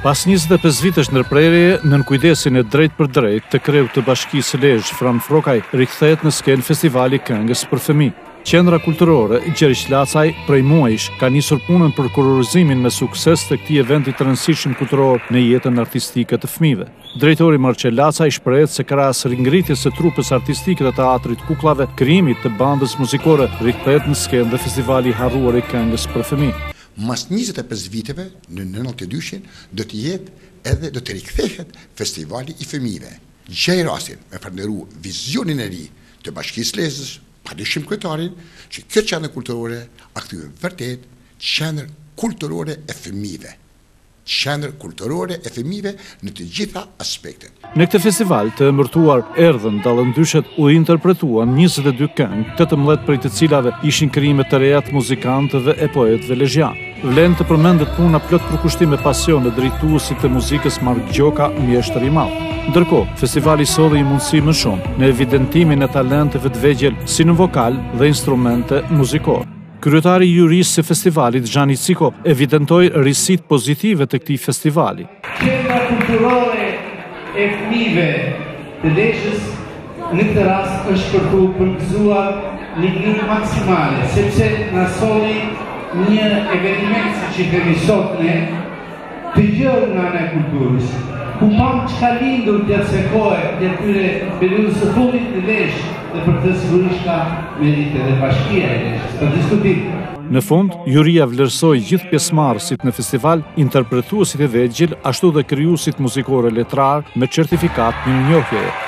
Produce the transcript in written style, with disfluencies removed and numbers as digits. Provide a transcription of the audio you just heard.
Pas 25 vitesh ndërprerje, nën kujdesin e drejt për drejt të kreut të Bashkisë Lezhë, Fran Frokaj rikthehet në skenë festivali këngës për fëmijë. Qendra kulturore Gjergj Lacaj prej muajsh ka nisur punën për kurorizimin me sukses të këtij eventi të rëndësishëm kulturor në jetën artistike të fëmijëve. Drejtori Marcel Lacaj shprehet se krahas ringritjes së trupës artistike të teatrit Kuklave, krijimit të bandës muzikore rikthehet në skenë dhe festivali i harruar i këngës për fëmijë. Mas 25 viteve, në 92-shin, do të jetë edhe do të rikthehet festivali i fëmijëve. Gjej rastin me përnderu vizionin e ri të Bashkisë Lezhës, padyshim kryetarin, që kjo qendër kulturore a kthyer vërtet qendër kulturore e fëmijëve. Qendër kulturore e fëmijëve në të gjitha aspektet. Në këtë festival të emërtuar erdhën dallëndyshet u interpretuan 22 këngë, 18 prej të cilave ishin krijime të reja të muzikantëve e poetëve lezhjanë. Vlen të përmendet puna plot përkushtim me pasion e drejtuesit të muzikës Mark Gjoka, mjeshtër i madh. Ndërkohë, festivali solli një mundësi më shumë në evidentimin e talenteve të vegjël si në vokal dhe instrumente muzikore. Kryetari i jurisë së festivalit, Xhani Ciko, evidentoi risit pozitive të këtij festivali. Qendra kulturore e fëmijëve të Lezhës në këtë rast është për të përgëzuar në një maksimale, sepse na solli një eveniment si që kemi sot ne, të gjërë nga në kulturës, ku pam që ka lindur të atësekohet të atyre periudhës së fundit të Lezhë dhe për të sigurisht ka merite dhe Bashkia e Lezhës, për diskutim. Në fund, juria vlerësoi gjithë pjesëmarrësit në festival, interpretuesit e vegjël, ashtu dhe krijuesit muzikore letrar me certifikat mirënjohjeje.